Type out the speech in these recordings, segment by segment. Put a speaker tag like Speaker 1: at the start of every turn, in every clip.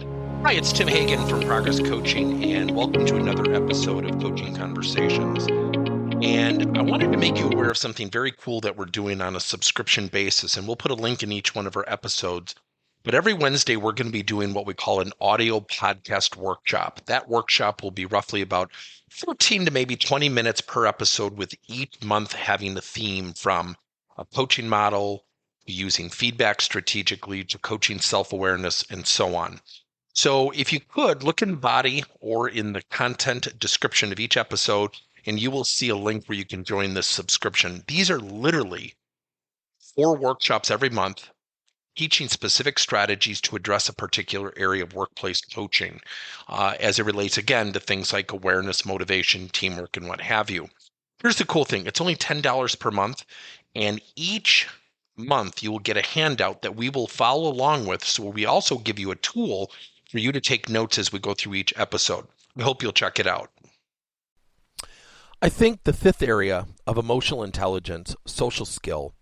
Speaker 1: Hi, it's Tim Hagen from Progress Coaching, and welcome to another episode of Coaching Conversations. And I wanted to make you aware of something very cool that we're doing on a subscription basis, and we'll put a link in each one of our episodes. But every Wednesday, we're going to be doing what we call an audio podcast workshop. That workshop will be roughly about 14 to maybe 20 minutes per episode, with each month having a theme from a coaching model, using feedback strategically, to coaching self-awareness, and so on. So if you could, look in the body or in the content description of each episode, and you will see a link where you can join this subscription. These are literally 4 workshops every month, teaching specific strategies to address a particular area of workplace coaching, as it relates, again, to things like awareness, motivation, teamwork, and what have you. Here's the cool thing. It's only $10 per month, and each month you will get a handout that we will follow along with. So we also give you a tool for you to take notes as we go through each episode. We hope you'll check it out.
Speaker 2: I think the 5th area of emotional intelligence, social skill,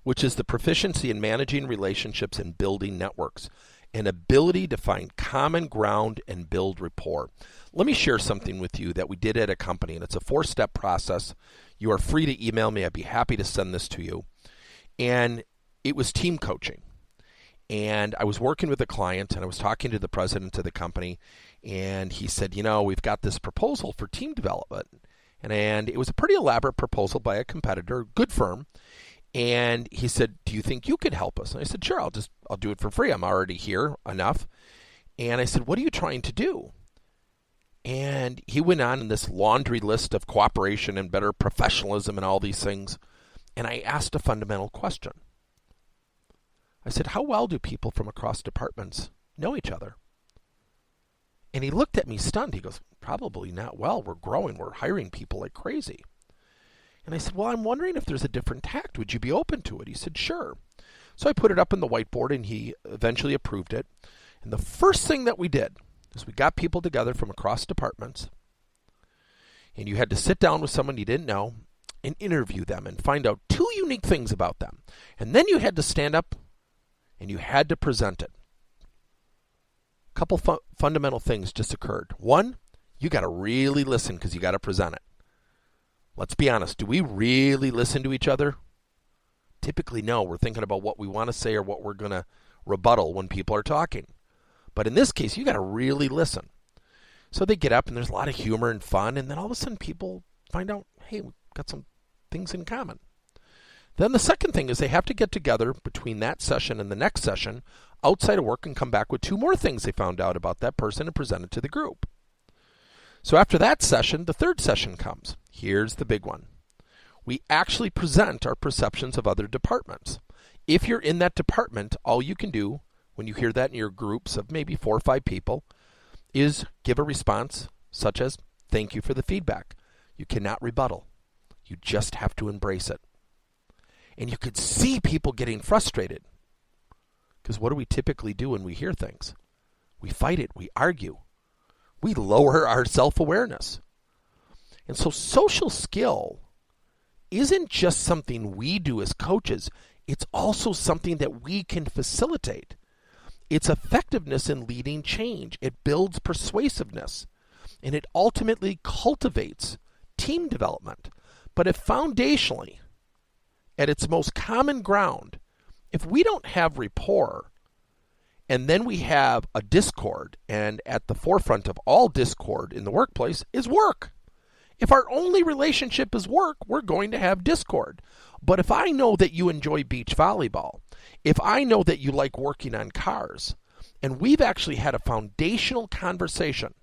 Speaker 2: which is the proficiency in managing relationships and building networks, an ability to find common ground and build rapport. Let me share something with you that we did at a company, and it's a 4-step process. You are free to email me. I'd be happy to send this to you. And it was team coaching. And I was working with a client, and I was talking to the president of the company, and he said, we've got this proposal for team development. And it was a pretty elaborate proposal by a competitor, good firm. And he said, do you think you could help us? And I said, sure, I'll do it for free. I'm already here enough. And I said, what are you trying to do? And he went on in this laundry list of cooperation and better professionalism and all these things. And I asked a fundamental question. I said, how well do people from across departments know each other? And he looked at me stunned. He goes, probably not well. We're growing. We're hiring people like crazy. And I said, well, I'm wondering if there's a different tact. Would you be open to it? He said, sure. So I put it up on the whiteboard, and he eventually approved it. And the first thing that we did is we got people together from across departments. And you had to sit down with someone you didn't know and interview them and find out 2 unique things about them. And then you had to stand up and you had to present it. A couple fundamental things just occurred. One, you got to really listen because you got to present it. Let's be honest. Do we really listen to each other? Typically, no. We're thinking about what we want to say or what we're going to rebuttal when people are talking. But in this case, you got to really listen. So they get up, and there's a lot of humor and fun, and then all of a sudden people find out, hey, we've got some things in common. Then the second thing is they have to get together between that session and the next session outside of work and come back with 2 more things they found out about that person and present it to the group. So after that session, the 3rd session comes. Here's the big one. We actually present our perceptions of other departments. If you're in that department, all you can do when you hear that in your groups of maybe 4 or 5 people is give a response such as, thank you for the feedback. You cannot rebuttal. You just have to embrace it. And you could see people getting frustrated. Because what do we typically do when we hear things? We fight it. We argue. We lower our self-awareness. And so social skill isn't just something we do as coaches. It's also something that we can facilitate. It's effectiveness in leading change. It builds persuasiveness. And it ultimately cultivates team development. But if foundationally, at its most common ground, if we don't have rapport, and then we have a discord, and at the forefront of all discord in the workplace is work. If our only relationship is work, we're going to have discord. But if I know that you enjoy beach volleyball, if I know that you like working on cars, and we've actually had a foundational conversation,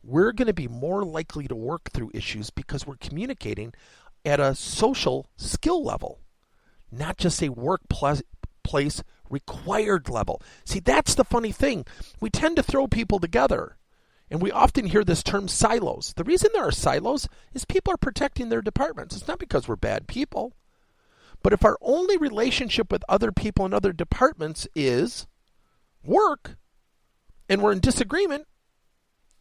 Speaker 2: we're going to be more likely to work through issues because we're communicating at a social skill level, not just a workplace required level. See, that's the funny thing. We tend to throw people together, and we often hear this term silos. The reason there are silos is people are protecting their departments. It's not because we're bad people. But if our only relationship with other people in other departments is work, and we're in disagreement,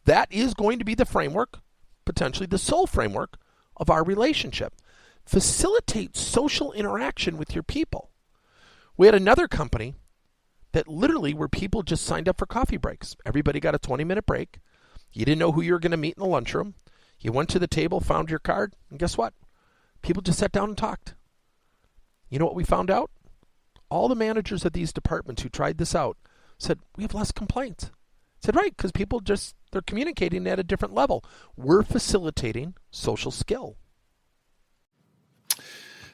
Speaker 2: that is going to be the framework, potentially the sole framework, of our relationship. Facilitate social interaction with your people. We had another company that literally where people just signed up for coffee breaks. Everybody got a 20-minute break. You didn't know who you were going to meet in the lunchroom. You went to the table, found your card, and guess what? People just sat down and talked. You know what we found out? All the managers of these departments who tried this out said, we have less complaints. I said, right, because people they're communicating at a different level. We're facilitating social skill.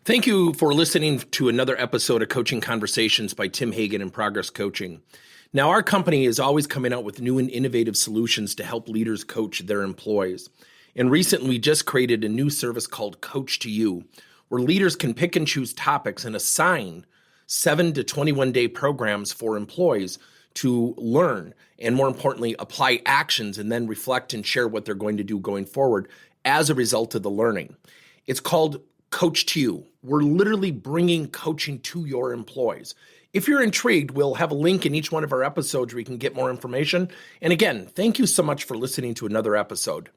Speaker 1: Thank you for listening to another episode of Coaching Conversations by Tim Hagen and Progress Coaching. Now, our company is always coming out with new and innovative solutions to help leaders coach their employees. And recently, we just created a new service called Coach to You, where leaders can pick and choose topics and assign 7 to 21-day programs for employees to learn and, more importantly, apply actions and then reflect and share what they're going to do going forward as a result of the learning. It's called Coach to You. We're literally bringing coaching to your employees. If you're intrigued, we'll have a link in each one of our episodes where you can get more information. And again, thank you so much for listening to another episode.